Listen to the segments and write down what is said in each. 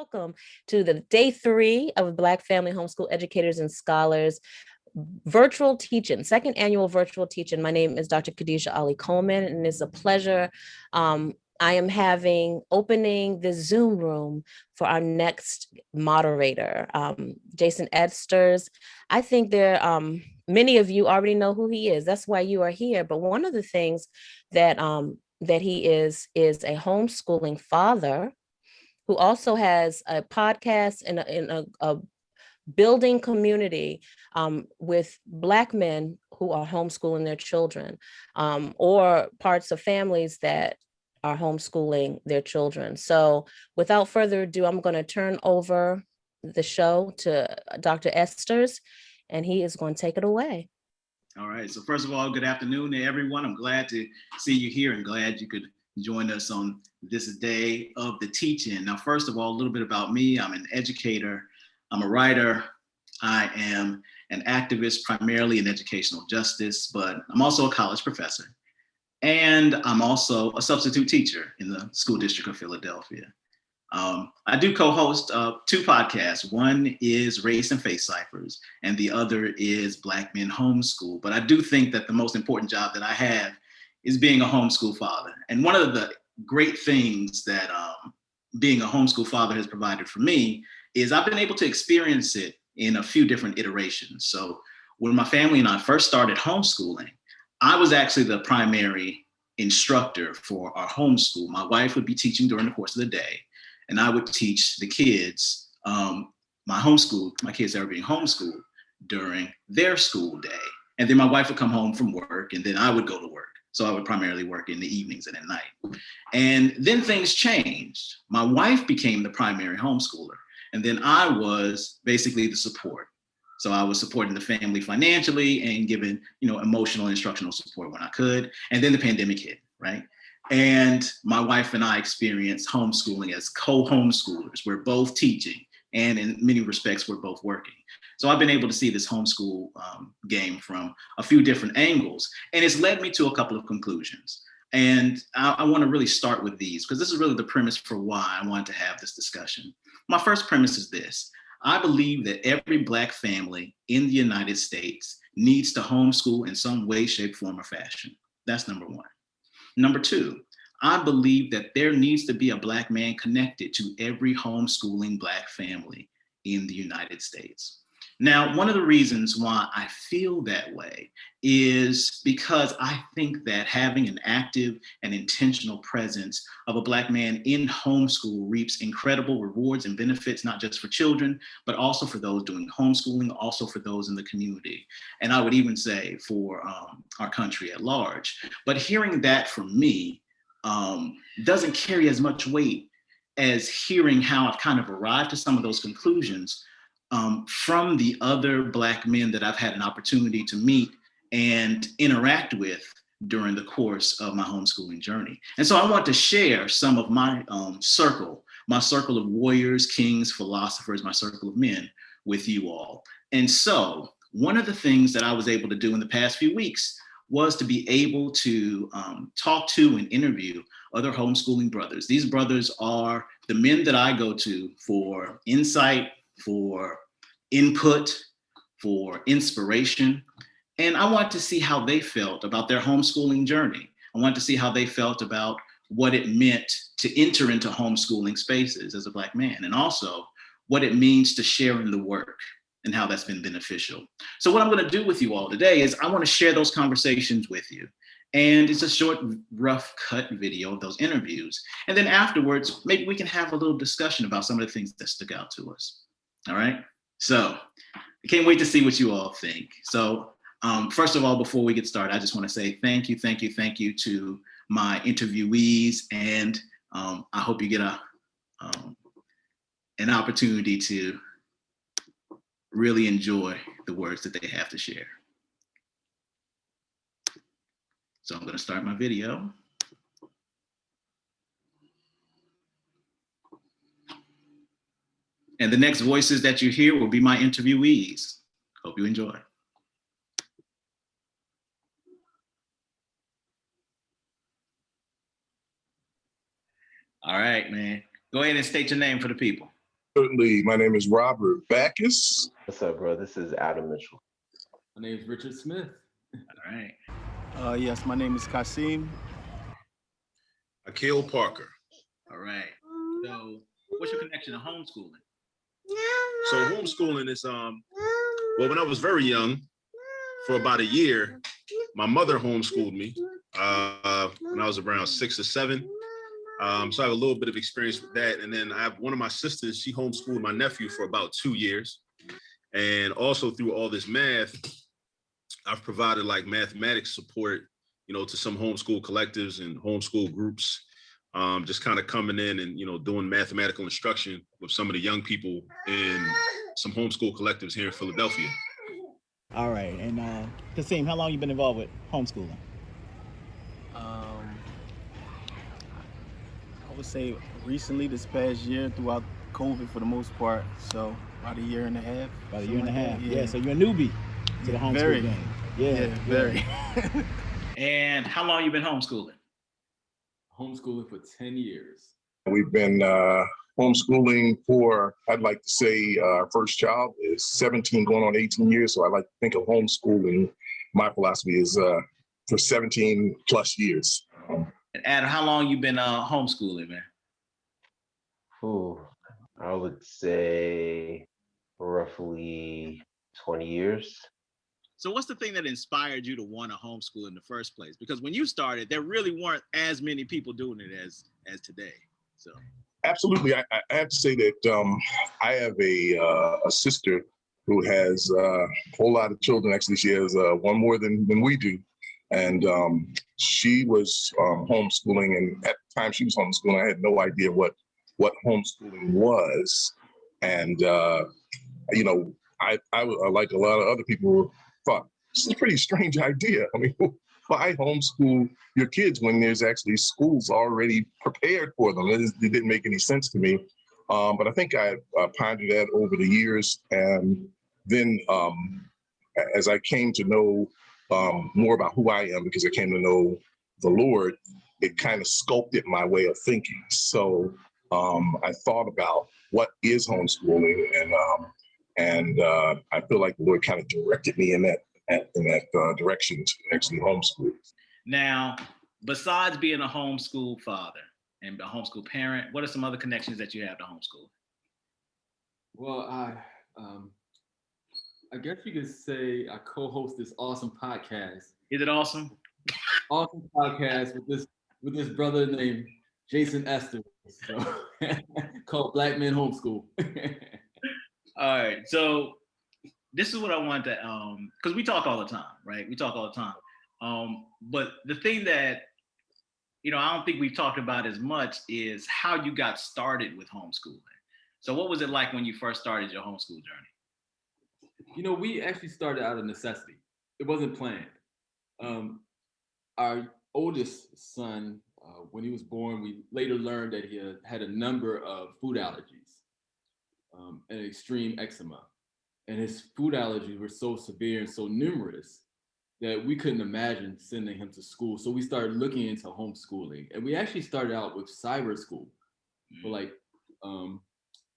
welcome to the day 3 of Black Family Homeschool Educators and Scholars virtual teaching, second annual virtual teaching. My name is Dr. Khadijah Ali Coleman, and it's a pleasure. I am opening the Zoom room for our next moderator, Jason Esters. I think many of you already know who he is. That's why you are here. But one of the things that he is a homeschooling father who also has a podcast and a building community with Black men who are homeschooling their children, or parts of families that are homeschooling their children. So without further ado, I'm going to turn over the show to Dr. Esters, and he is going to take it away. All right. So first of all, good afternoon to everyone. I'm glad to see you here and glad you could join us on this day of the teaching. Now, first of all, a little bit about me. I'm an educator. I'm a writer. I am an activist primarily in educational justice, but I'm also a college professor. And I'm also a substitute teacher in the school district of Philadelphia. I do co-host 2 podcasts. One is Race and Faith Ciphers, and the other is Black Men Homeschool. But I do think that the most important job that I have is being a homeschool father. And one of the great things that being a homeschool father has provided for me is I've been able to experience it in a few different iterations. So when my family and I first started homeschooling, I was actually the primary instructor for our homeschool. My wife would be teaching during the course of the day, and I would teach the kids, my kids that were being homeschooled during their school day. And then my wife would come home from work, and then I would go to work. So I would primarily work in the evenings and at night. And then things changed. My wife became the primary homeschooler, and then I was basically the support. So I was supporting the family financially and giving, emotional and instructional support when I could. And then the pandemic hit, right? And my wife and I experienced homeschooling as co-homeschoolers. We're both teaching, and in many respects, we're both working. So I've been able to see this homeschool game from a few different angles, and it's led me to a couple of conclusions. And I want to really start with these, because this is really the premise for why I wanted to have this discussion. My first premise is this. I believe that every Black family in the United States needs to homeschool in some way, shape, form, or fashion. That's number one. Number two, I believe that there needs to be a Black man connected to every homeschooling Black family in the United States. Now, one of the reasons why I feel that way is because I think that having an active and intentional presence of a Black man in homeschool reaps incredible rewards and benefits, not just for children, but also for those doing homeschooling, also for those in the community. And I would even say for our country at large. But hearing that from me doesn't carry as much weight as hearing how I've kind of arrived to some of those conclusions from the other Black men that I've had an opportunity to meet and interact with during the course of my homeschooling journey. And so I want to share some of my circle of warriors, kings, philosophers, my circle of men with you all. And so one of the things that I was able to do in the past few weeks was to be able to talk to and interview other homeschooling brothers. These brothers are the men that I go to for insight, for input, for inspiration. And I want to see how they felt about their homeschooling journey. I want to see how they felt about what it meant to enter into homeschooling spaces as a Black man, and also what it means to share in the work and how that's been beneficial. So what I'm going to do with you all today is I want to share those conversations with you. And it's a short, rough cut video of those interviews. And then afterwards, maybe we can have a little discussion about some of the things that stuck out to us. All right. So I can't wait to see what you all think. So first of all, before we get started, I just want to say thank you to my interviewees. And I hope you get an opportunity to really enjoy the words that they have to share. So I'm going to start my video. And the next voices that you hear will be my interviewees. Hope you enjoy. All right, man. Go ahead and state your name for the people. Certainly. My name is Robert Backus. What's up, bro? This is Adam Mitchell. My name is Richard Smith. All right. Yes, my name is Kasim. Akil Parker. All right. So what's your connection to homeschooling? So homeschooling is, well, when I was very young, for about a year, my mother homeschooled me when I was around 6 or 7. So I have a little bit of experience with that. And then I have one of my sisters, she homeschooled my nephew for about 2 years. And also through all this math, I've provided like mathematics support, to some homeschool collectives and homeschool groups, just kind of coming in and, doing mathematical instruction with some of the young people in some homeschool collectives here in Philadelphia. All right, and Kasim, how long you been involved with homeschooling? I would say recently, this past year, throughout COVID for the most part. So about a year and a half. About a year and a half. Yeah. Yeah. So you're a newbie to the homeschool Very. game. Yeah, very. And how long you been homeschooling? Homeschooling for 10 years. We've been homeschooling for, I'd like to say, our first child is 17 going on 18 years. So I like to think of homeschooling. My philosophy is for 17 plus years. And Adam, how long you been homeschooling, man? Ooh, I would say roughly 20 years. So what's the thing that inspired you to want to homeschool in the first place? Because when you started, there really weren't as many people doing it as today. So Absolutely. I have to say that I have a sister who has a whole lot of children. Actually, she has one more than we do. And she was homeschooling. And at the time she was homeschooling, I had no idea what homeschooling was. And, I, like a lot of other people, thought this is a pretty strange idea. I mean, why homeschool your kids when there's actually schools already prepared for them? It didn't make any sense to me. But I think I pondered that over the years. And then as I came to know more about who I am, because I came to know the Lord, it kind of sculpted my way of thinking. So I thought about what is homeschooling, and I feel like the Lord kind of directed me in that direction to actually homeschool. now, besides being a homeschool father and a homeschool parent, what are some other connections that you have to homeschool? Well, I guess you could say I co-host this awesome podcast. Is it awesome? Awesome podcast with this brother named Jason Esters, so, called Black Men Homeschool. All right. So this is what I want to, because we talk all the time, right? We talk all the time. But the thing that, I don't think we've talked about as much is how you got started with homeschooling. So what was it like when you first started your homeschool journey? We actually started out of necessity. It wasn't planned. Our oldest son, when he was born, we later learned that he had a number of food allergies and extreme eczema. And his food allergies were so severe and so numerous that we couldn't imagine sending him to school. So we started looking into homeschooling. And we actually started out with cyber school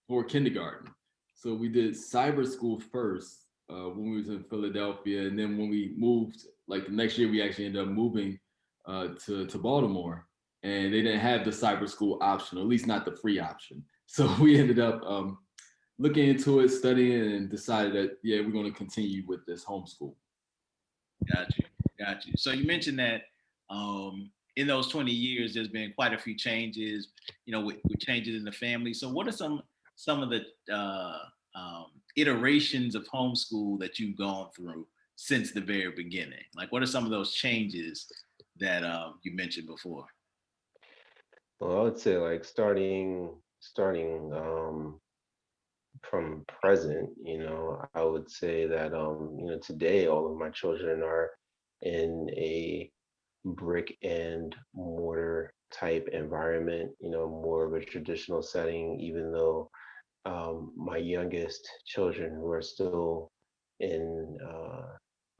for kindergarten. So we did cyber school first when we was in Philadelphia. And then when we moved, like the next year, we actually ended up moving to Baltimore. And they didn't have the cyber school option, or at least not the free option. So we ended up looking into it, studying, and decided that, yeah, we're going to continue with this homeschool. Got you. So you mentioned that in those 20 years, there's been quite a few changes, with changes in the family. So what are some of the iterations of homeschool that you've gone through since the very beginning? Like, what are some of those changes that you mentioned before? Well, I would say like starting from present, I would say that today all of my children are in a brick and mortar type environment, more of a traditional setting, even though my youngest children who are still in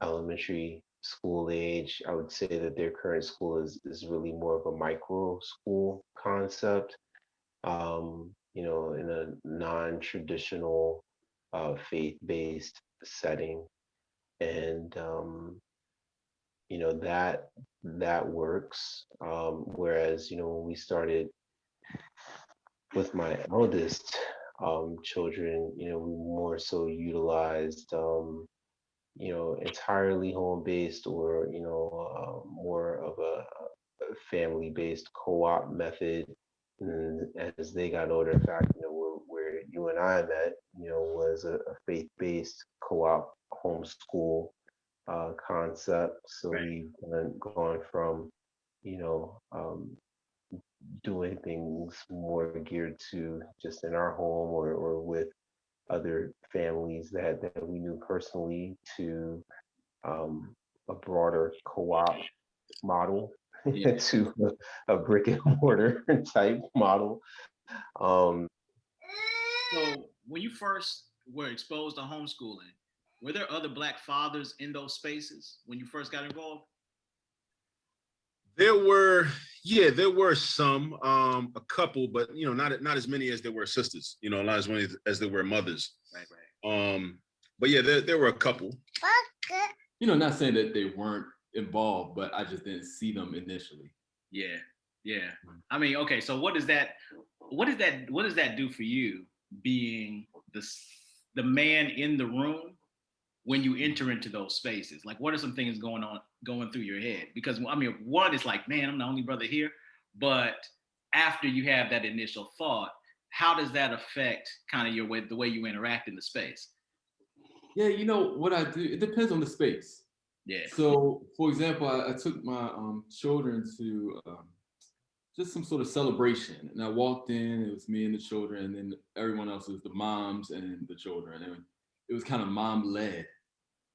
elementary school age, I would say that their current school is really more of a micro school concept. in a non-traditional faith-based setting. And that works. Whereas, when we started with my eldest children, we more so utilized entirely home-based, or more of a family-based co-op method. And as they got older, in fact, where you and I met, was a faith-based co-op homeschool concept. So Right. we've gone from, doing things more geared to just in our home, or with other families that we knew personally, to a broader co-op model, Yeah. to a brick and mortar type model. Um, So when you first were exposed to homeschooling, were there other Black fathers in those spaces when you first got involved? There were, yeah, there were some, a couple, but not as many as there were sisters. Not as many as there were mothers. Right. But yeah, there were a couple. Not saying that they weren't involved, but I just didn't see them initially. Yeah. Yeah. I mean, okay. So what does that do for you, being the man in the room when you enter into those spaces? Like, what are some things going through your head? Because I mean, one is like, man, I'm the only brother here. But after you have that initial thought, how does that affect kind of the way you interact in the space? Yeah, what I do, it depends on the space. Yeah. So, for example, I took my children to just some sort of celebration, and I walked in. It was me and the children, and then everyone else was the moms and the children, and it was kind of mom led.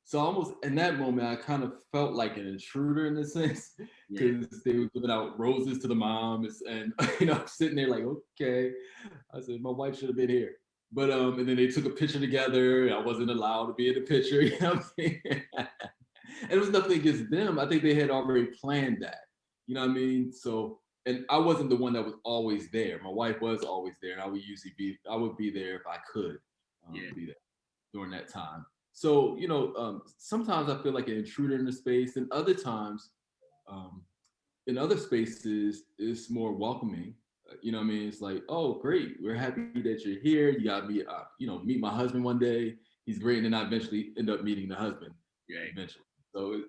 So almost in that moment, I kind of felt like an intruder in a sense, because they were giving out roses to the moms, and I'm sitting there like, okay. I said, my wife should have been here. But and then they took a picture together. I wasn't allowed to be in the picture, what I'm saying? And it was nothing against them. I think they had already planned that. You know what I mean? So, and I wasn't the one that was always there. My wife was always there, and I would be there if I could be there during that time. So, sometimes I feel like an intruder in the space, and other times, in other spaces, it's more welcoming. You know what I mean? It's like, oh, great, we're happy that you're here. You got me, meet my husband one day. He's great, and then I eventually end up meeting the husband. Yeah. Eventually. So,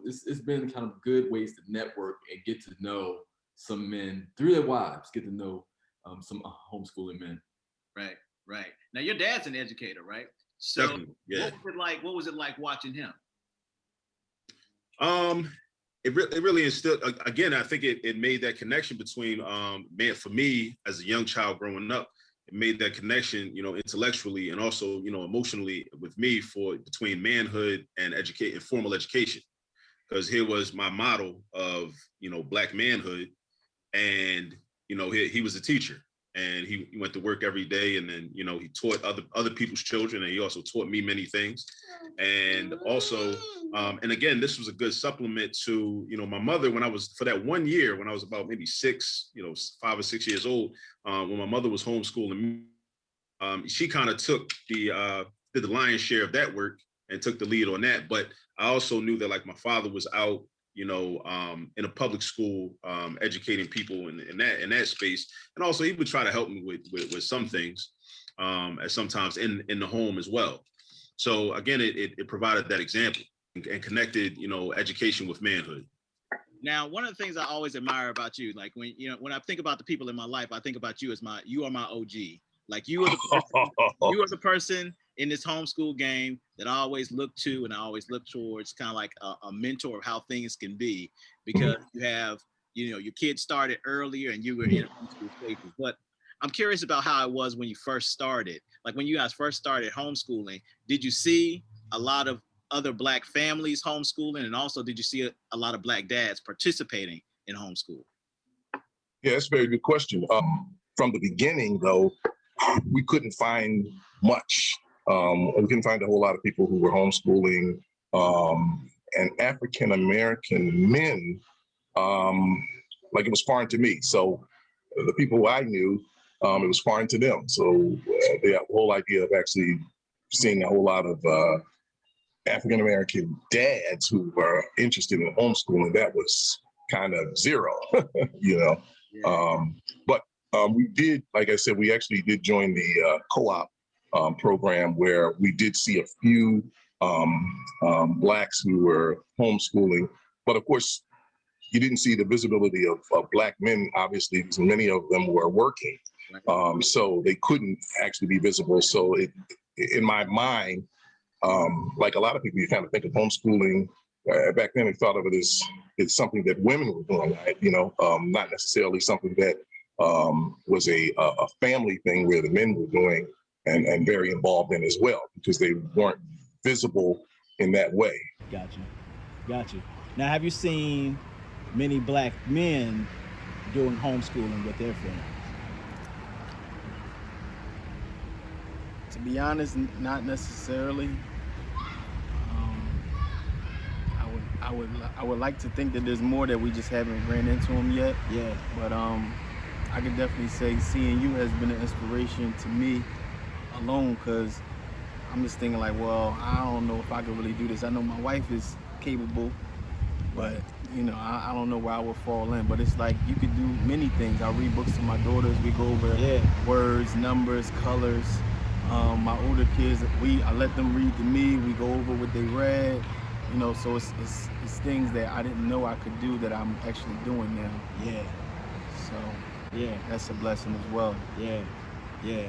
it's been kind of good ways to network and get to know some men through their wives, get to know some homeschooling men. Right. Now, your dad's an educator, right? So Definitely, yeah. What was it like watching him? It really instilled, again, I think it made that connection between, for me as a young child growing up, it made that connection, intellectually and also, emotionally with me between manhood and formal education. Because here was my model of, Black manhood, and, he was a teacher, and he went to work every day, and then, he taught other people's children, and he also taught me many things. And also, and again, this was a good supplement to, my mother, for that 1 year, when I was about maybe 5 or 6 years old, when my mother was homeschooling, she kind of did the lion's share of that work and took the lead on that. But I also knew that, like, my father was out, in a public school, educating people in that space. And also he would try to help me with some things, as sometimes in the home as well. So again, it provided that example and connected, education with manhood. Now, one of the things I always admire about you, like when I think about the people in my life, I think about you as you are my OG. Like you are the person in this homeschool game that I always look to and I always look towards, kind of like a mentor of how things can be, because you have, your kids started earlier and you were in homeschool spaces. But I'm curious about how it was when you first started. Like when you guys first started homeschooling, did you see a lot of other Black families homeschooling? And also, did you see a lot of Black dads participating in homeschool? Yeah, that's a very good question. From the beginning, though, we couldn't find much. We couldn't find a whole lot of people who were homeschooling, and African-American men, like it was foreign to me. So the people I knew, it was foreign to them. So the whole idea of actually seeing a whole lot of African-American dads who were interested in homeschooling, that was kind of zero, you know. Yeah. But we did, like I said, we actually did join the co-op program where we did see a few Blacks who were homeschooling. But of course, you didn't see the visibility of Black men, obviously, because many of them were working. So they couldn't actually be visible. So in my mind, like a lot of people, you kind of think of homeschooling. Back then, they thought of it as it's something that women were doing, right? You know, not necessarily something that was a family thing where the men were doing and very involved in as well, because they weren't visible in that way. Got you. Now, have you seen many Black men doing homeschooling with their families? To be honest, not necessarily. I would like to think that there's more that we just haven't ran into them yet. Yeah. But I could definitely say seeing you has been an inspiration to me alone, because I'm just thinking like, well, I don't know if I could really do this. I know my wife is capable, but you know, I don't know where I would fall in. But it's like you could do many things. I read books to my daughters. We go over words, numbers, colors. My older kids, I let them read to me. We go over what they read. You know, so it's things that I didn't know I could do that I'm actually doing now. Yeah. So that's a blessing as well. Yeah.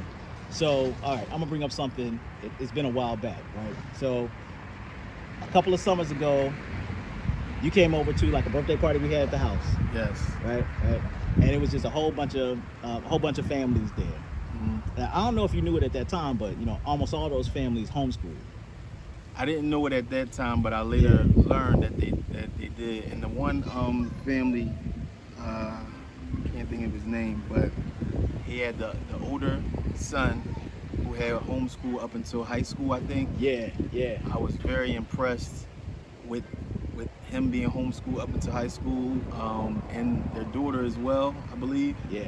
So, all right, I'm gonna bring up something. It's been a while back, right? So, a couple of summers ago, you came over to like a birthday party we had at the house. Yes. Right. And it was just a whole bunch of families there. Mm-hmm. Now, I don't know if you knew it at that time, but you know, almost all those families homeschooled. I didn't know it at that time, but I later learned that they did. And the one family, I can't think of his name, but he had the older son who had homeschool up until high school, I think. Yeah. I was very impressed with him being homeschooled up until high school, and their daughter as well, I believe. Yeah.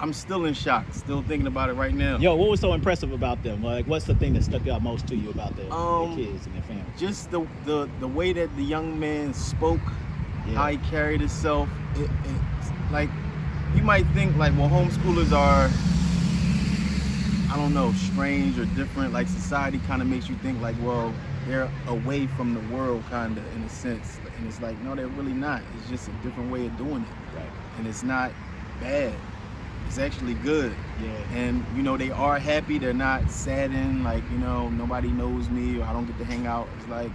I'm still in shock, still thinking about it right now. Yo, what was so impressive about them? Like, what's the thing that stuck out most to you about their kids and their family? Just the way that the young man spoke, how he carried himself. It's like, you might think like, well, homeschoolers are, I don't know, strange or different. Like society kind of makes you think like, well, they're away from the world kind of in a sense. And it's like, no, they're really not. It's just a different way of doing it. Right. And it's not bad. It's actually good. Yeah. And you know, they are happy. They're not saddened, like, you know, nobody knows me or I don't get to hang out. It's like,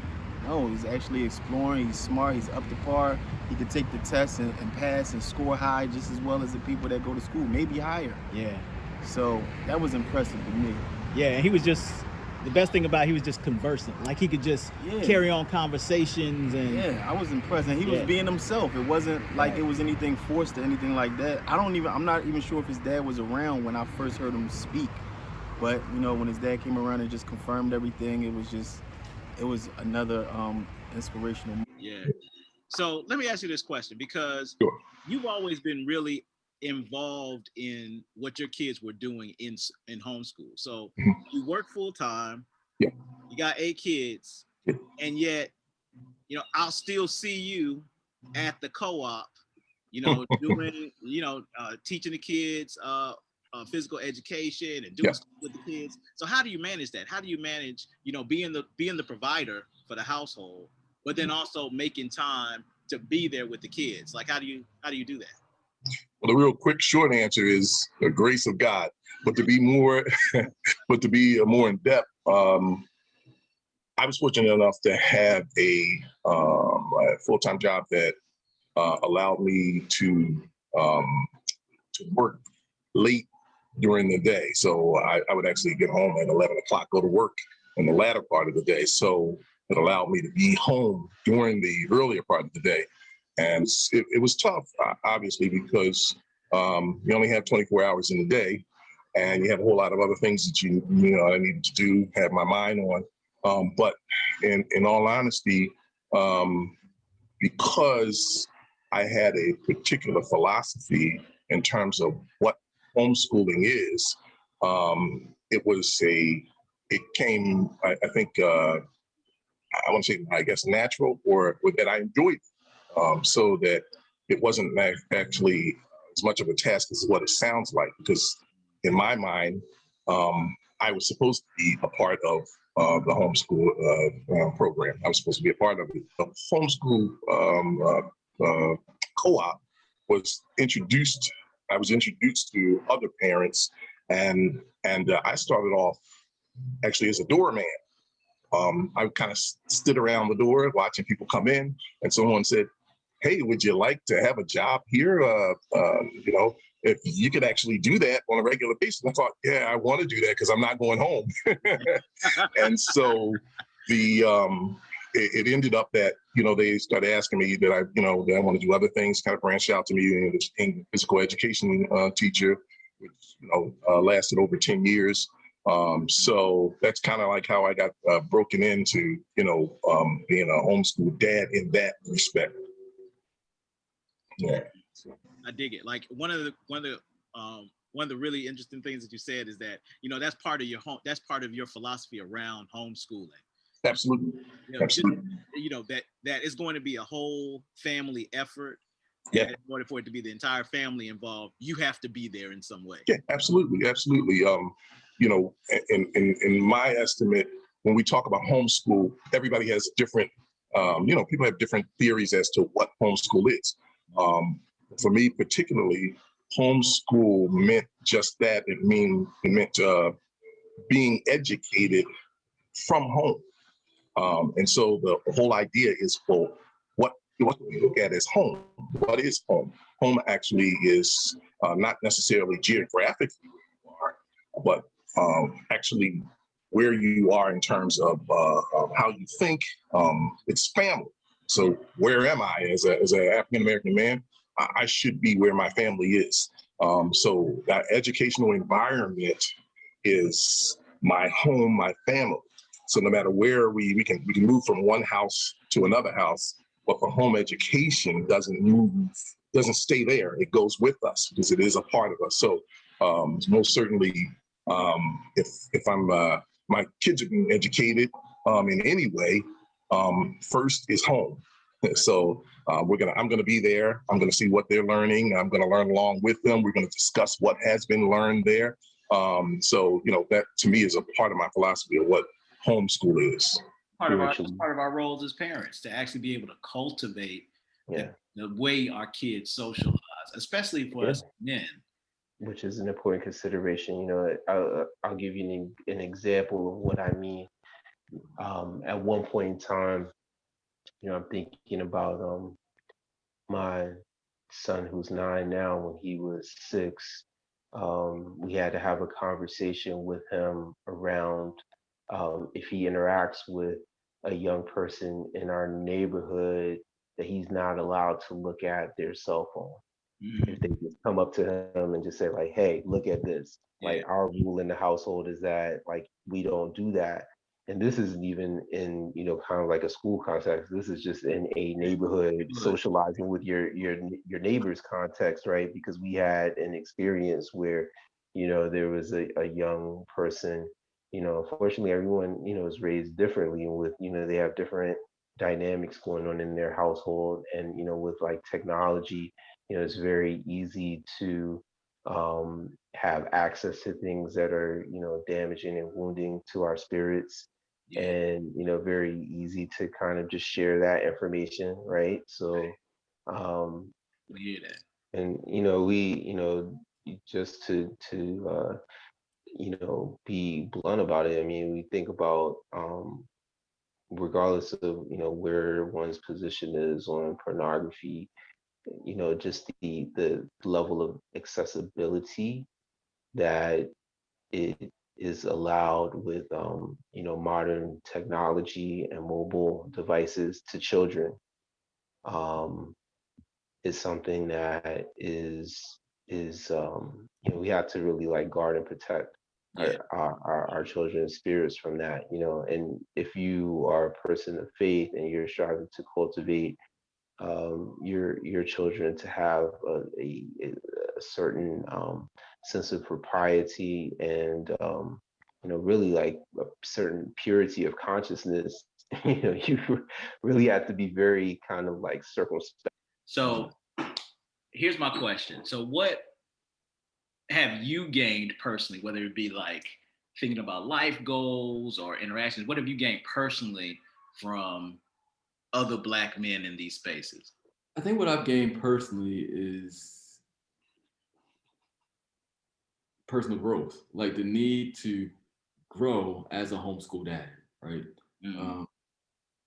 no, he's actually exploring. He's smart. He's up to par. He could take the test and pass and score high just as well as the people that go to school, maybe higher. Yeah. So that was impressive to me. Yeah, and he was just, the best thing about it, he was just conversant. Like he could just carry on conversations and I was impressed. And he was being himself. It wasn't like it was anything forced or anything like that. I'm not even sure if his dad was around when I first heard him speak. But you know, when his dad came around and just confirmed everything, it was another inspirational. Yeah. So let me ask you this question, because you've always been really involved in what your kids were doing in homeschool. So you work full time, you got 8 kids, and yet, you know, I'll still see you at the co-op, you know, doing, you know, teaching the kids physical education and doing stuff with the kids. So how do you manage that? How do you manage, you know, being the provider for the household, but then also making time to be there with the kids? Like, how do you do that? Well, the real quick short answer is the grace of God. But to be more, more in depth, I was fortunate enough to have a full-time job that allowed me to work late during the day. So I would actually get home at 11 o'clock, go to work in the latter part of the day. So it allowed me to be home during the earlier part of the day. And it was tough, obviously, because you only have 24 hours in the day, and you have a whole lot of other things that I needed to do, have my mind on. But in all honesty, because I had a particular philosophy in terms of what homeschooling is, it came, I think, I want to say, I guess, natural, or that I enjoyed, so that it wasn't actually as much of a task as what it sounds like. Because in my mind, I was supposed to be a part of the homeschool program. I was supposed to be a part of it. The homeschool co-op was introduced. I was introduced to other parents, and I started off actually as a doorman. I kind of stood around the door watching people come in, and someone said, "Hey, would you like to have a job here? If you could actually do that on a regular basis." I thought, yeah, I want to do that because I'm not going home. And so it ended up that, they started asking me that I want to do other things, kind of branched out to me in physical education teacher, which, lasted over 10 years. So that's kind of like how I got broken into, being a homeschool dad in that respect. Yeah. I dig it. Like one of the really interesting things that you said is that, that's part of your home. That's part of your philosophy around homeschooling. Absolutely. Absolutely. That is going to be a whole family effort. Yeah. And in order for it to be the entire family involved, you have to be there in some way. Yeah, absolutely. Absolutely. In my estimate, when we talk about homeschool, everybody has different, people have different theories as to what homeschool is. For me, particularly, homeschool meant just that. It meant being educated from home. And so the whole idea is, well, what we look at as home. What is home? Home actually is not necessarily geographically where you are, but actually where you are in terms of how you think. It's family. So where am I as an African American man? I should be where my family is. So that educational environment is my home, my family. So no matter where we can move from one house to another house, but for home education doesn't stay there. It goes with us because it is a part of us. So most certainly, if I'm my kids are being educated in any way, first is home. So I'm gonna be there. I'm gonna see what they're learning. I'm gonna learn along with them. We're gonna discuss what has been learned there. So that to me is a part of my philosophy of what homeschool is. Part of our roles as parents to actually be able to cultivate the way our kids socialize, especially for us men. Which is an important consideration. I'll give you an example of what I mean. At one point in time, I'm thinking about my son who's 9 now. When he was 6, we had to have a conversation with him around if he interacts with a young person in our neighborhood, that he's not allowed to look at their cell phone. If they just come up to him and just say like, "Hey, look at this." Like our rule in the household is that like we don't do that. And this isn't even in, kind of like a school context. This is just in a neighborhood socializing with your neighbor's context, right? Because we had an experience where, there was a young person, unfortunately everyone, is raised differently, and with, they have different dynamics going on in their household. And, with like technology, it's very easy to have access to things that are, damaging and wounding to our spirits. And, very easy to kind of just share that information, right? So, we hear that. And, just to be blunt about it, I mean, we think about, regardless of, where one's position is on pornography, just the level of accessibility that it is allowed with modern technology and mobile devices to children is something that is we have to really like guard and protect our children's spirits from that. And if you are a person of faith and you're striving to cultivate your children to have a certain sense of propriety and really like a certain purity of consciousness. You really have to be very kind of like circumspect. So here's my question. So what have you gained personally, whether it be like thinking about life goals or interactions? What have you gained personally from other Black men in these spaces? I think what I've gained personally is personal growth, like the need to grow as a homeschool dad, right? Mm-hmm.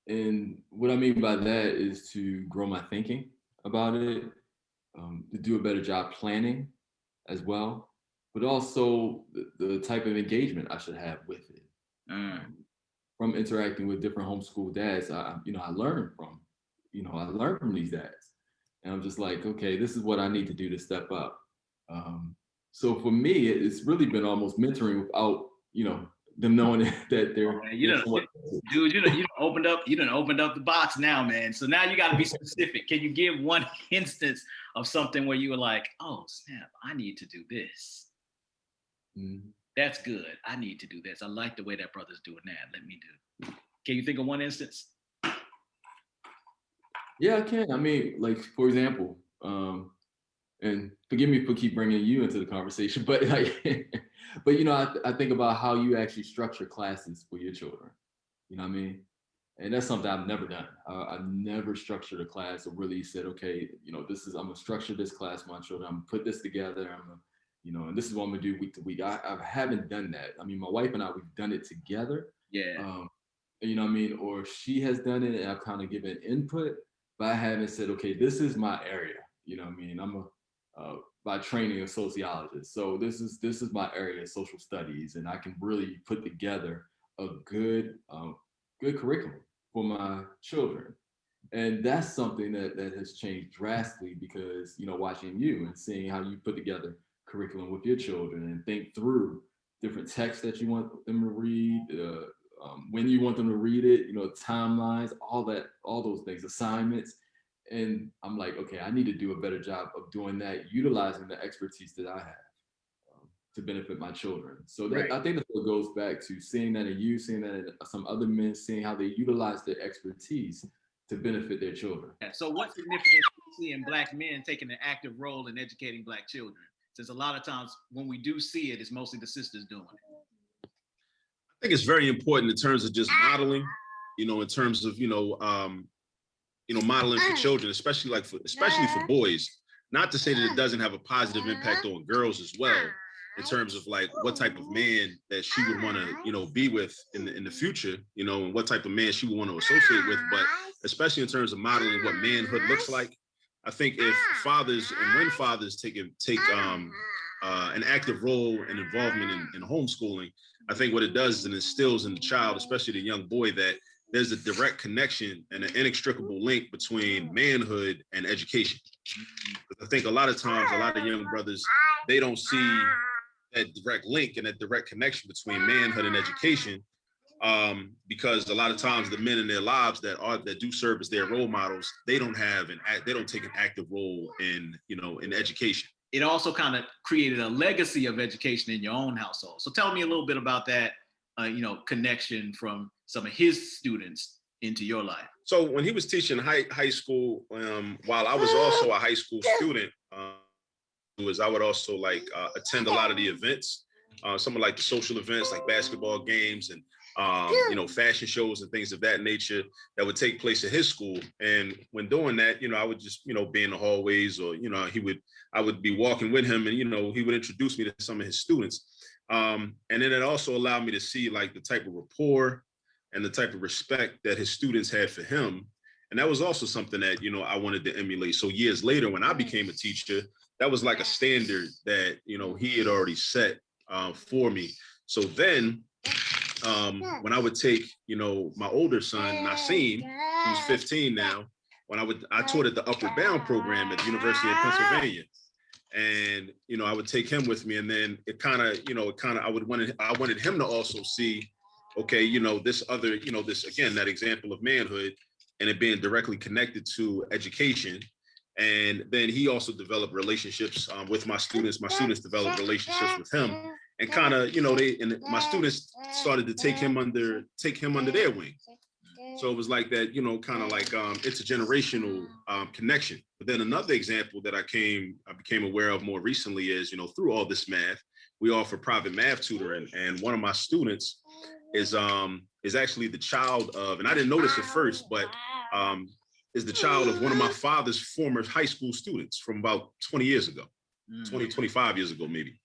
And what I mean by that is to grow my thinking about it, to do a better job planning as well, but also the type of engagement I should have with it. From interacting with different homeschool dads, I learned from these dads, and I'm just like, okay, this is what I need to do to step up. So for me, it's really been almost mentoring without them knowing that they're. Oh, man, dude, you done opened up the box now, man. So now you got to be specific. Can you give one instance of something where you were like, oh snap, I need to do this. Mm-hmm. That's good. I need to do this. I like the way that brother's doing that. Let me do. Can you think of one instance? Yeah, I can. I mean, like for example, and forgive me for keep bringing you into the conversation, but like, but I think about how you actually structure classes for your children. You know what I mean? And that's something I've never done. I've never structured a class or really said, okay, I'm gonna structure this class for my children. I'm gonna put this together. I'm gonna, and this is what I'm gonna do week to week. I haven't done that. I mean, my wife and I, we've done it together. Yeah. You know what I mean? Or she has done it and I've kind of given input, but I haven't said, okay, this is my area. You know what I mean? I'm by training a sociologist. So this is my area, social studies, and I can really put together a good curriculum for my children. And that's something that has changed drastically because, watching you and seeing how you put together curriculum with your children and think through different texts that you want them to read, when you want them to read it, timelines, all those things, assignments. And I'm like, okay, I need to do a better job of doing that, utilizing the expertise that I have to benefit my children. So that, right. I think that's what goes back to seeing that in you, seeing that in some other men, seeing how they utilize their expertise to benefit their children. So what significance do you see in Black men taking an active role in educating Black children? Since a lot of times when we do see it, it's mostly the sisters doing it. I think it's very important in terms of just modeling, in terms of, modeling for children, especially for boys. Not to say that it doesn't have a positive impact on girls as well, in terms of like what type of man that she would want to, be with in the future, and what type of man she would want to associate with. But especially in terms of modeling what manhood looks like, I think if fathers and when fathers take an active role and involvement in homeschooling, I think what it does is it instills in the child, especially the young boy, that there's a direct connection and an inextricable link between manhood and education. I think a lot of times, a lot of young brothers, they don't see that direct link and that direct connection between manhood and education, because a lot of times the men in their lives that do serve as their role models, they don't take an active role in education. It also kind of created a legacy of education in your own household. So tell me a little bit about that, connection from some of his students into your life. So when he was teaching high school, while I was also a high school student, I would also attend a lot of the events, some of like the social events like basketball games and fashion shows and things of that nature that would take place at his school. And when doing that, I would just, be in the hallways, or, I would be walking with him and, he would introduce me to some of his students. And then it also allowed me to see like the type of rapport and the type of respect that his students had for him. And that was also something that, I wanted to emulate. So years later, when I became a teacher, that was like a standard that, he had already set for me. So then when I would take, my older son, Nassim, who's 15 now, I taught at the Upward Bound program at the University of Pennsylvania. And, I would take him with me, and then I wanted him to also see, okay, this other, this, again, that example of manhood and it being directly connected to education. And then he also developed relationships with my students. My students developed relationships with him, and kind of, my students started to take him under their wing. So it was like that, kind of like intergenerational connection. But then another example that I became aware of more recently is, through all this math, we offer private math tutoring, and one of my students is actually the child of, and I didn't notice at first, but is the child of one of my father's former high school students from about 20 years ago, 25 years ago, maybe.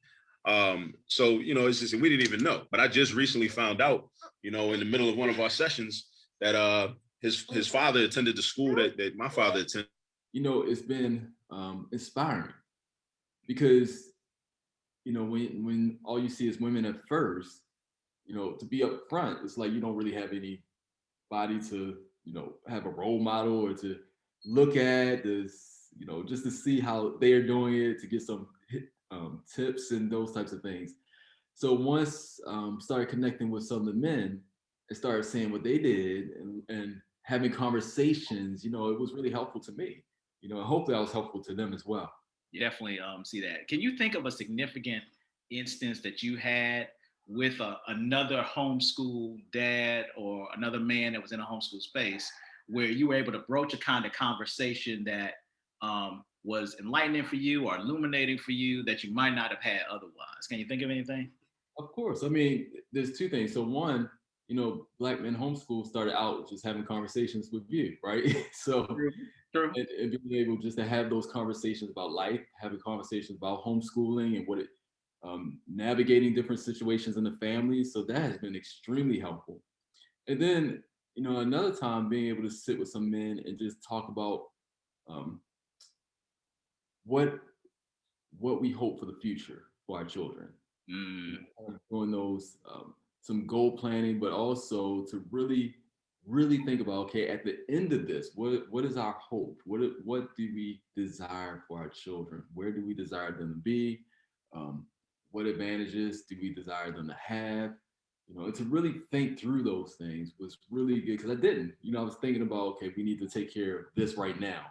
So, it's just, we didn't even know, but I just recently found out, in the middle of one of our sessions that his father attended the school that my father attended. It's been inspiring because, when all you see is women at first, to be up front, it's like you don't really have anybody to, have a role model or to look at this, just to see how they're doing it, to get some tips and those types of things. So once started connecting with some of the men and started seeing what they did and having conversations, it was really helpful to me, and hopefully I was helpful to them as well. You definitely see that. Can you think of a significant instance that you had with another homeschool dad or another man that was in a homeschool space where you were able to broach a kind of conversation that was enlightening for you or illuminating for you that you might not have had otherwise? Can you think of anything? Of course. I mean, there's two things. So one, Black Men Homeschool started out just having conversations with you, right? So True. And being able just to have those conversations about life, having conversations about homeschooling and what it navigating different situations in the family. So that has been extremely helpful. And then, another time being able to sit with some men and just talk about what we hope for the future for our children. Doing those some goal planning, but also to really think about, okay, at the end of this, what is our hope? What do we desire for our children? Where do we desire them to be? What advantages do we desire them to have? To really think through those things was really good, because I didn't. I was thinking about, okay, we need to take care of this right now,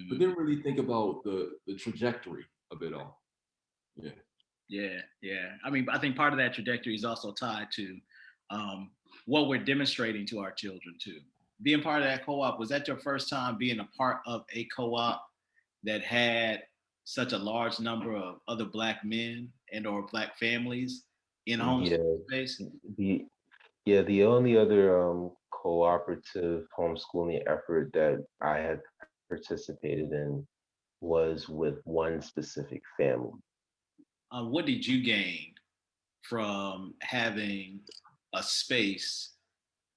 but then really think about the trajectory of it all. Yeah. I mean, I think part of that trajectory is also tied to what we're demonstrating to our children too. Being part of that co-op, was that your first time being a part of a co-op that had such a large number of other Black men and or Black families in homeschool space? The only other cooperative homeschooling effort that I had participated in was with one specific family. What did you gain from having a space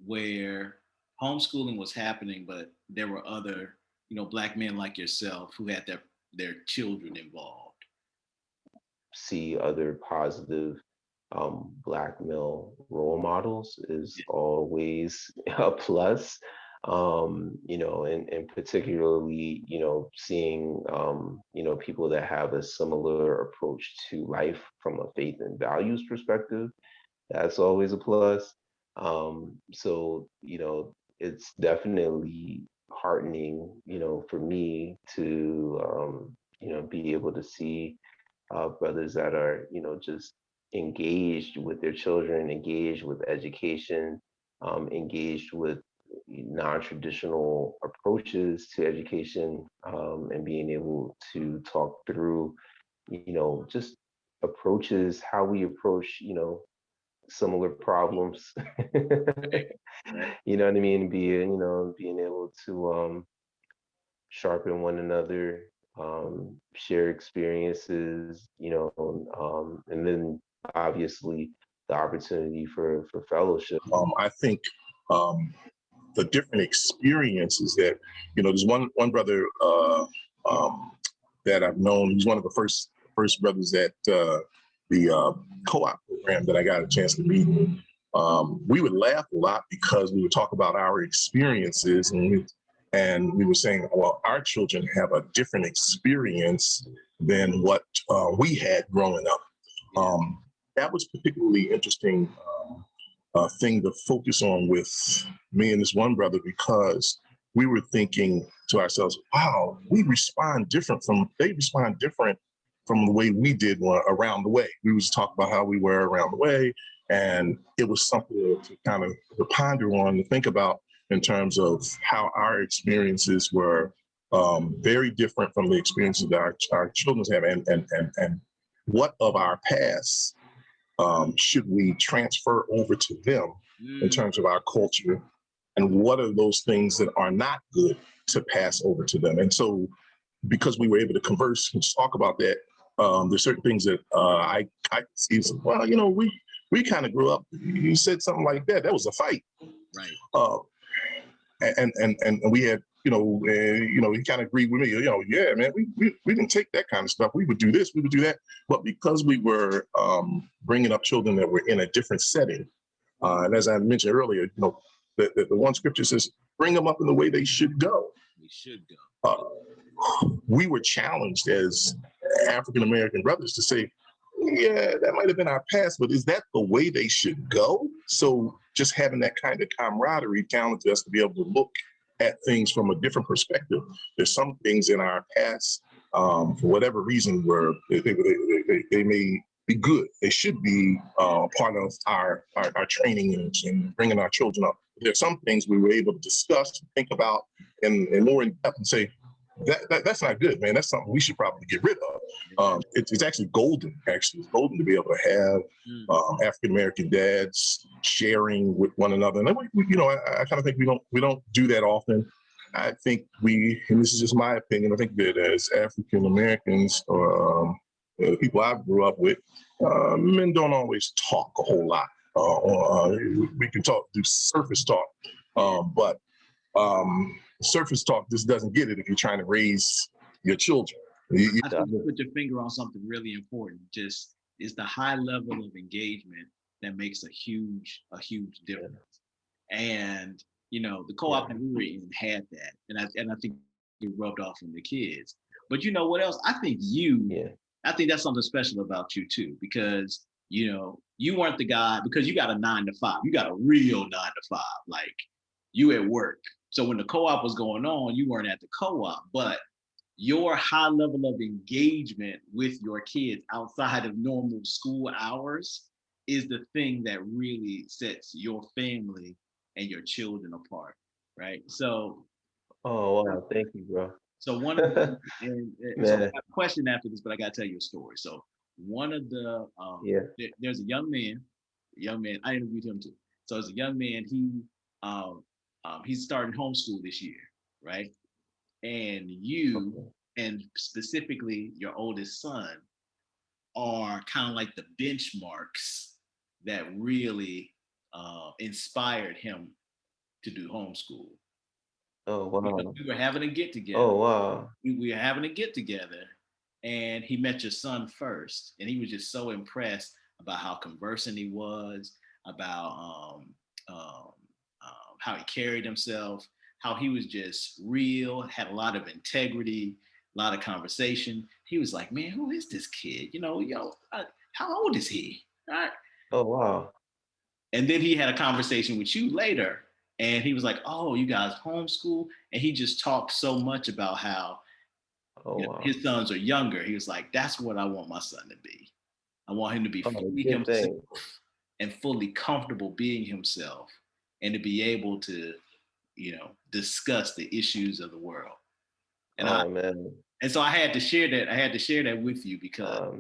where homeschooling was happening, but there were other, Black men like yourself who had their children involved? See other positive Black male role models is always a plus. And particularly, seeing, people that have a similar approach to life from a faith and values perspective, that's always a plus. So, it's definitely heartening, for me to, be able to see brothers that are, just engaged with their children, engaged with education, engaged with non-traditional approaches to education, and being able to talk through, just approaches, how we approach, similar problems. You know what I mean? Being able to sharpen one another, share experiences, and then obviously the opportunity for fellowship. I think the different experiences that, there's one brother that I've known. He's one of the first brothers at the co-op program that I got a chance to meet. We would laugh a lot because we would talk about our experiences, and we were saying, well, our children have a different experience than what we had growing up. That was particularly interesting thing to focus on with me and this one brother, because we were thinking to ourselves, wow, they respond different from the way we did around the way. We was talk about how we were around the way, and it was something to kind of to ponder on, to think about in terms of how our experiences were very different from the experiences that our children's have, and what of our past should we transfer over to them in terms of our culture, and what are those things that are not good to pass over to them. And so because we were able to converse and talk about that, there's certain things that I see, well, we kind of grew up, you said something like that, that was a fight. Right. And we had, he kind of agreed with me, yeah, man, we didn't take that kind of stuff. We would do this, we would do that. But because we were bringing up children that were in a different setting, and as I mentioned earlier, the one scripture says, bring them up in the way they should go. We should go. We were challenged as African-American brothers to say, yeah, that might have been our past, but is that the way they should go? So just having that kind of camaraderie challenged us to be able to look at things from a different perspective. There's some things in our past, for whatever reason, where they may be good. They should be part of our training and bringing our children up. There's some things we were able to discuss, think about, and more in depth, and say, that's not good, man. That's something we should probably get rid of. It's actually golden. Actually, it's golden to be able to have African American dads sharing with one another. And I kind of think we don't do that often. I think and this is just my opinion, I think that as African Americans, or the people I grew up with, men don't always talk a whole lot. We can do surface talk, but surface talk just doesn't get it if you're trying to raise your children. I think you put your finger on something really important. Just is the high level of engagement that makes a huge difference. And the co-op that we were in had that, and I think it rubbed off on the kids. But you know what else? I think that's something special about you too, because you weren't the guy, because you got a 9-to-5. You got a real 9-to-5. Like, you at work. So when the co-op was going on, you weren't at the co-op, but your high level of engagement with your kids outside of normal school hours is the thing that really sets your family and your children apart, right? So, oh wow, thank you, bro. So one of the, so I have a question after this, but I gotta tell you a story. So one of the, there's a young man, I interviewed him too. So as a young man, he's starting homeschool this year, right? And you, and specifically your oldest son, are kind of like the benchmarks that really inspired him to do homeschool. Oh wow! Because we were having a get together. Oh wow! We were having a get together, and he met your son first, and he was just so impressed about how conversant he was, about how he carried himself, how he was just real, had a lot of integrity, a lot of conversation. He was like, "Man, who is this kid? How old is he?" All right. Oh wow! And then he had a conversation with you later. And he was like, "Oh, you guys homeschool?" And he just talked so much about how his sons are younger. He was like, "That's what I want my son to be. I want him to be fully himself and fully comfortable being himself, and to be able to, discuss the issues of the world." And and so I had to share that. I had to share that with you because,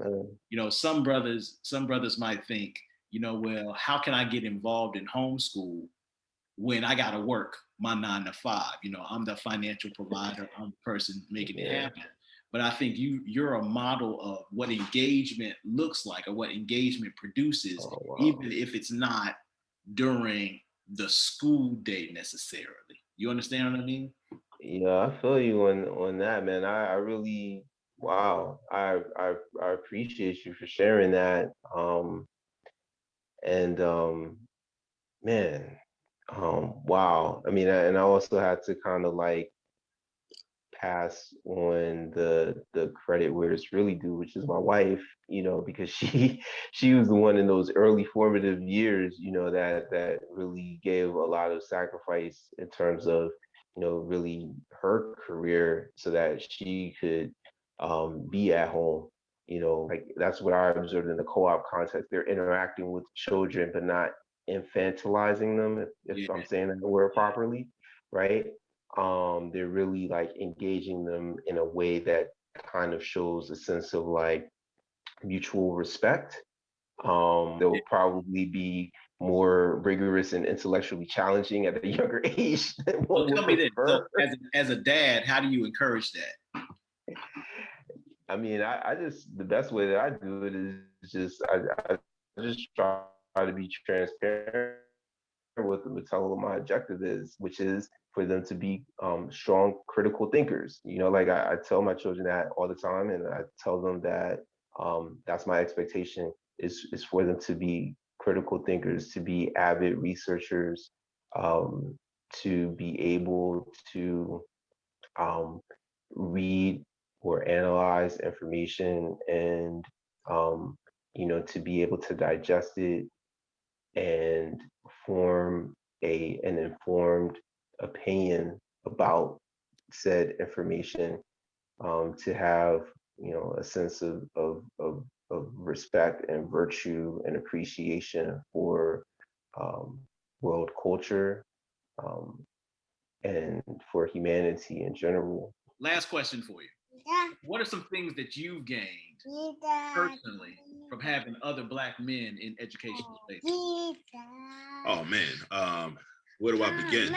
some brothers might think, well, how can I get involved in homeschool when I got to work my 9-to-5? I'm the financial provider. I'm the person making it happen. But I think you're a model of what engagement looks like, or what engagement produces, even if it's not during the school day necessarily. You understand what I mean? Yeah, I feel you on that, man. I really, wow. I appreciate you for sharing that. Man. Wow. I mean, and I also had to kind of like pass on the credit where it's really due, which is my wife, because she was the one in those early formative years, that really gave a lot of sacrifice in terms of, really her career so that she could be at home. Like that's what I observed in the co-op context. They're interacting with children, but not infantilizing them, if I'm saying that word properly, right? They're really like engaging them in a way that kind of shows a sense of like mutual respect. They'll probably be more rigorous and intellectually challenging at a younger age than So what tell we me this. So prefer. as a dad, how do you encourage that? I mean, I just, the best way that I do it is just, I just try to be transparent with them and tell them what my objective is, which is for them to be strong critical thinkers. Like I tell my children that all the time, and I tell them that that's my expectation is for them to be critical thinkers, to be avid researchers, to be able to read or analyze information and to be able to digest it and form an informed opinion about said information, to have a sense of respect and virtue and appreciation for world culture, um, and for humanity in general. Last question for you. What are some things that you've gained personally from having other Black men in educational spaces? Oh man, where do I begin?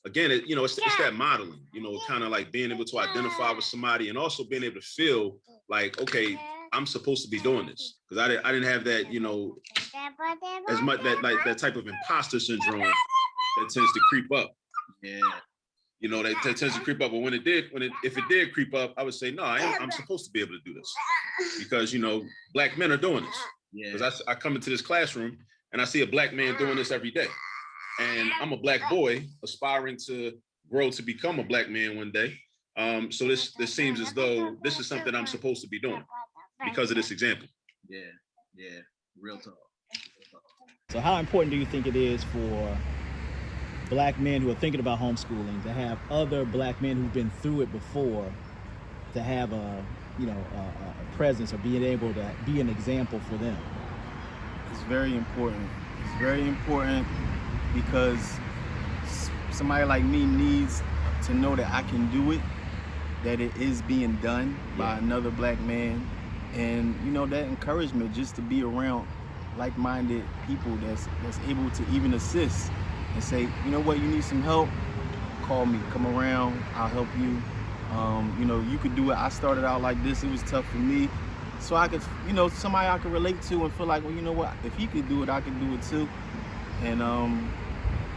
Again, it's that modeling, kind of like being able to identify with somebody and also being able to feel like, okay, I'm supposed to be doing this, because I didn't have that, as much that type of imposter syndrome that tends to creep up. Yeah. That tends to creep up. But if it did creep up, I would say, no, I'm supposed to be able to do this, because Black men are doing this. Yeah. Because I come into this classroom and I see a Black man doing this every day, and I'm a Black boy aspiring to grow to become a Black man one day. So this seems as though this is something I'm supposed to be doing because of this example. Yeah, real talk. So how important do you think it is for Black men who are thinking about homeschooling to have other Black men who've been through it before, to have a presence or being able to be an example for them? It's very important. It's very important because somebody like me needs to know that I can do it, that it is being done by another Black man, and that encouragement just to be around like-minded people that's able to even assist and say, you know what, you need some help, call me, come around, I'll help you. You could do it. I started out like this, it was tough for me. So I could, somebody I could relate to and feel like, well, you know what, if he could do it, I could do it too. And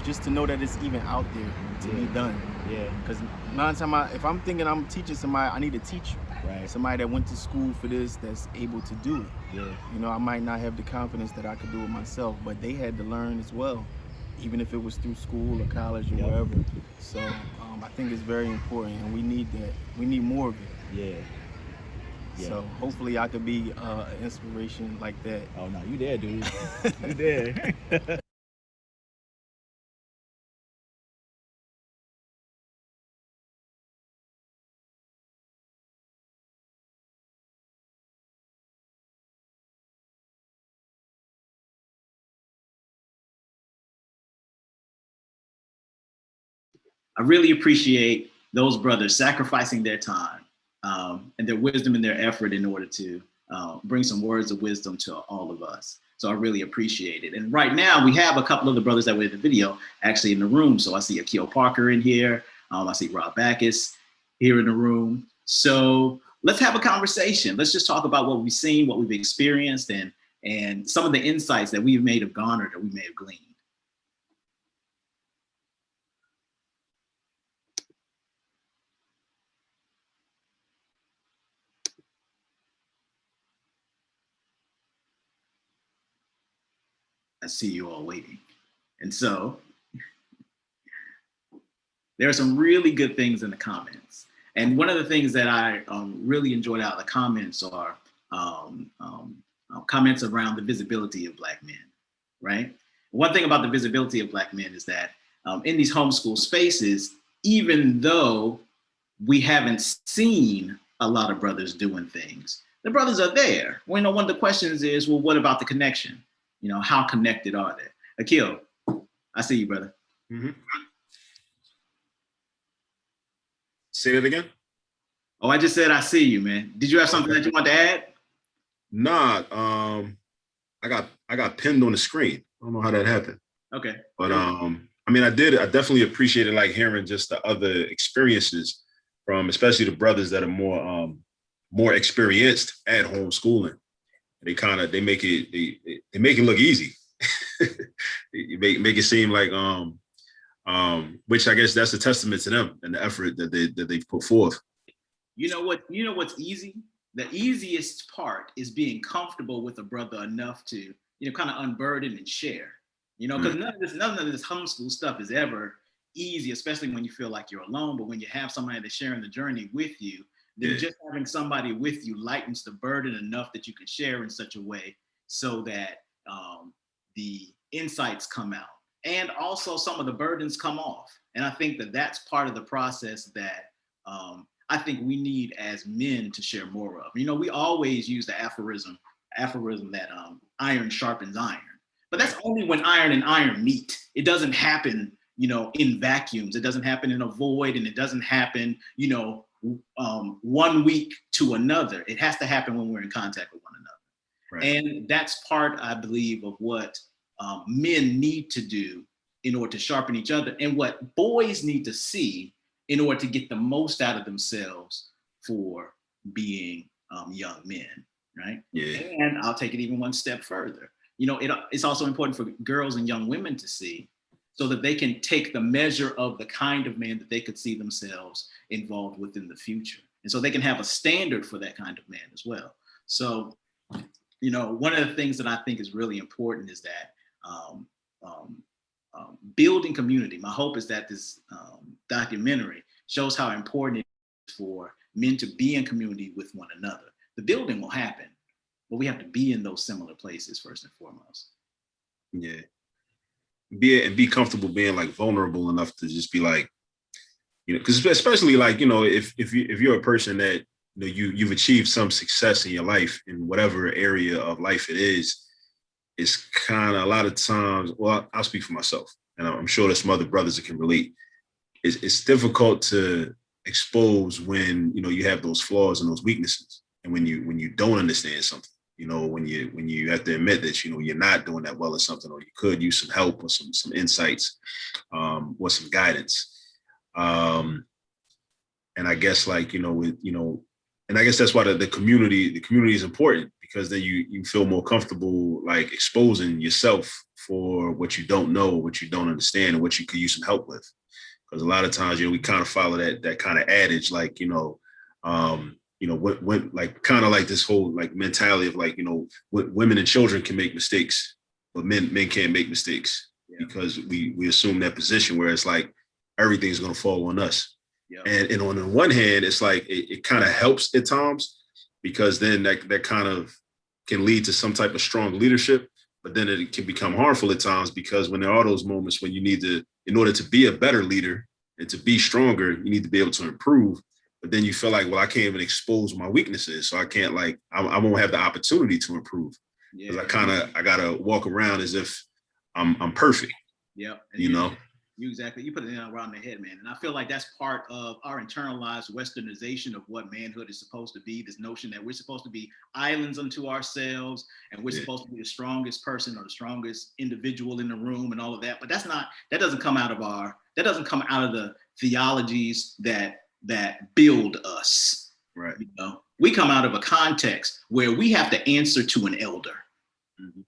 just to know that it's even out there to be done. Yeah. Because 9 times if I'm thinking I'm teaching somebody, I need a teacher. Right. Somebody that went to school for this, that's able to do it. Yeah. I might not have the confidence that I could do it myself, but they had to learn as well, even if it was through school or college or wherever. So I think it's very important, and we need that. We need more of it. Yeah. So hopefully I could be an inspiration like that. Oh no, you there, dude. You there. I really appreciate those brothers sacrificing their time and their wisdom and their effort in order to bring some words of wisdom to all of us. So I really appreciate it. And right now we have a couple of the brothers that were in the video actually in the room. So I see Akil Parker in here. I see Rob Backus here in the room. So let's have a conversation. Let's just talk about what we've seen, what we've experienced, and some of the insights that we may have garnered or we may have gleaned. I see you all waiting. And so there are some really good things in the comments. And one of the things that I really enjoyed out of the comments are comments around the visibility of Black men, right? One thing about the visibility of Black men is that in these homeschool spaces, even though we haven't seen a lot of brothers doing things, the brothers are there. Well, you know, one of the questions is, well, what about the connection? You know, how connected are they? Akil, I see you, brother. Mm-hmm. Say that again. Oh, I just said I see you, man. Did you have something that you want to add? Nah, I got pinned on the screen. I don't know how that happened. Okay. But I mean, I definitely appreciated like hearing just the other experiences from especially the brothers that are more experienced at homeschooling. They make it look easy. You make it seem like which I guess that's a testament to them and the effort that they've put forth. You know what's easy? The easiest part is being comfortable with a brother enough to, you know, kind of unburden and share. You know, because none of this homeschool stuff is ever easy, especially when you feel like you're alone. But when you have somebody that's sharing the journey with you, then just having somebody with you lightens the burden enough that you can share in such a way so that the insights come out. And also some of the burdens come off. And I think that that's part of the process that I think we need as men to share more of. You know, we always use the aphorism that iron sharpens iron. But that's only when iron and iron meet. It doesn't happen, you know, in vacuums. It doesn't happen in a void, and it doesn't happen, you know, 1 week to another. It has to happen when we're in contact with one another. Right. And that's part, I believe, of what men need to do in order to sharpen each other, and what boys need to see in order to get the most out of themselves for being young men, right? Yeah. And I'll take it even one step further. You know, it's also important for girls and young women to see so that they can take the measure of the kind of man that they could see themselves involved with in the future. And so they can have a standard for that kind of man as well. So, you know, one of the things that I think is really important is that building community. My hope is that this documentary shows how important it is for men to be in community with one another. The building will happen, but we have to be in those similar places first and foremost. Yeah. Be comfortable being like vulnerable enough to just be like, you know, because especially like, you know, if you're a person that, you know, you've achieved some success in your life in whatever area of life it is, it's kind of a lot of times, well, I'll speak for myself, and I'm sure there's some other brothers that can relate. It's difficult to expose when, you know, you have those flaws and those weaknesses, and when you don't understand something, you know, when you have to admit that, you know, you're not doing that well at something, or you could use some help or some insights, or some guidance. And I guess like, you know, with, you know, and I guess that's why the community is important, because then you feel more comfortable like exposing yourself for what you don't know, what you don't understand, and what you could use some help with. Because a lot of times, you know, we kind of follow that kind of adage, like, you know, when like kind of like this whole like mentality of like, you know, women and children can make mistakes, but men can't make mistakes, because we assume that position where it's like everything's going to fall on us. And on the one hand, it's like it kind of helps at times, because then that kind of can lead to some type of strong leadership, but then it can become harmful at times, because when there are those moments when you need to, in order to be a better leader and to be stronger, you need to be able to improve. But then you feel like, well, I can't even expose my weaknesses, so I can't like, I won't have the opportunity to improve, because I gotta walk around as if I'm perfect. Yeah, you know. You put it around the head, man. And I feel like that's part of our internalized westernization of what manhood is supposed to be. This notion that we're supposed to be islands unto ourselves, and we're supposed to be the strongest person or the strongest individual in the room and all of that. But that doesn't come out of the theologies that build us. Right. You know, we come out of a context where we have to answer to an elder. Mm-hmm.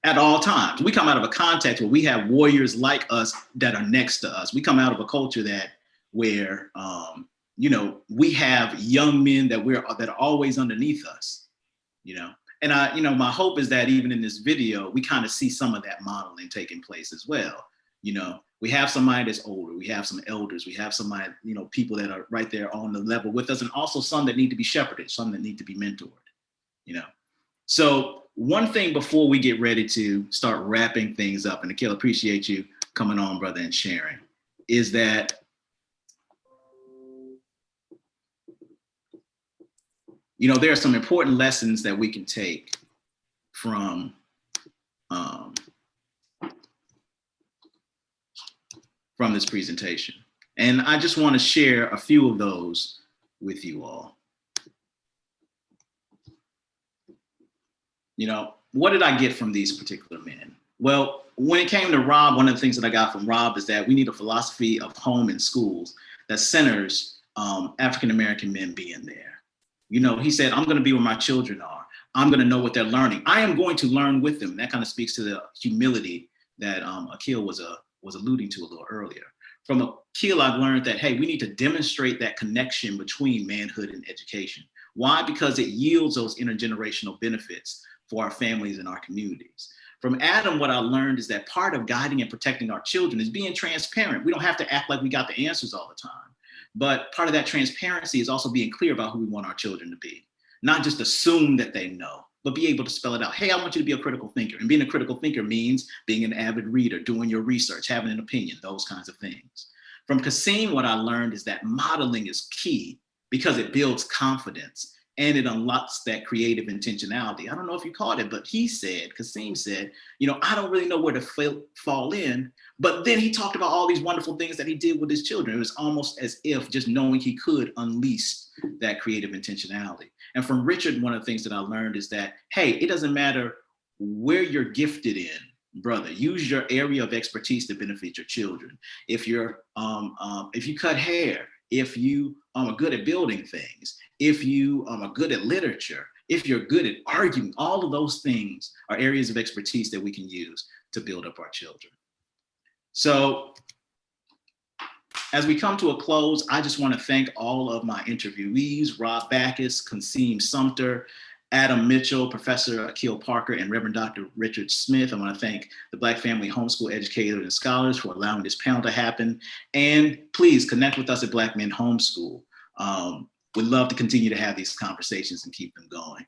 At all times. We come out of a context where we have warriors like us that are next to us. We come out of a culture where you know, we have young men that are always underneath us, you know. And my hope is that even in this video, we kind of see some of that modeling taking place as well. You know, we have somebody that's older, we have some elders, we have somebody, you know, people that are right there on the level with us, and also some that need to be shepherded, some that need to be mentored, you know. So one thing before we get ready to start wrapping things up, and Akil, appreciate you coming on, brother, and sharing, is that there are some important lessons that we can take from this presentation. And I just want to share a few of those with you all. What did I get from these particular men? Well, when it came to Rob, one of the things that I got from Rob is that we need a philosophy of home and schools that centers African-American men being there. He said, I'm going to be where my children are. I'm going to know what they're learning. I am going to learn with them. That kind of speaks to the humility that Akil was alluding to a little earlier. From Akil, I've learned that, hey, we need to demonstrate that connection between manhood and education. Why? Because it yields those intergenerational benefits for our families and our communities. From Adam, what I learned is that part of guiding and protecting our children is being transparent. We don't have to act like we got the answers all the time. But part of that transparency is also being clear about who we want our children to be. Not just assume that they know, but be able to spell it out. Hey, I want you to be a critical thinker. And being a critical thinker means being an avid reader, doing your research, having an opinion, those kinds of things. From Kasim, what I learned is that modeling is key because it builds confidence and it unlocks that creative intentionality. I don't know if you caught it, but Kasim said, I don't really know where to fall in. But then he talked about all these wonderful things that he did with his children. It was almost as if just knowing he could unleash that creative intentionality. And from Richard, one of the things that I learned is that, hey, it doesn't matter where you're gifted in, brother. Use your area of expertise to benefit your children. If you cut hair, if you are good at building things, if you are good at literature, if you're good at arguing, all of those things are areas of expertise that we can use to build up our children. So as we come to a close, I just want to thank all of my interviewees, Rob Backus, Kasim Sumter, Adam Mitchell, Professor Akil Parker, and Reverend Dr. Richard Smith. I want to thank the Black Family Homeschool educators and scholars for allowing this panel to happen. And please connect with us at Black Men Homeschool. We'd love to continue to have these conversations and keep them going.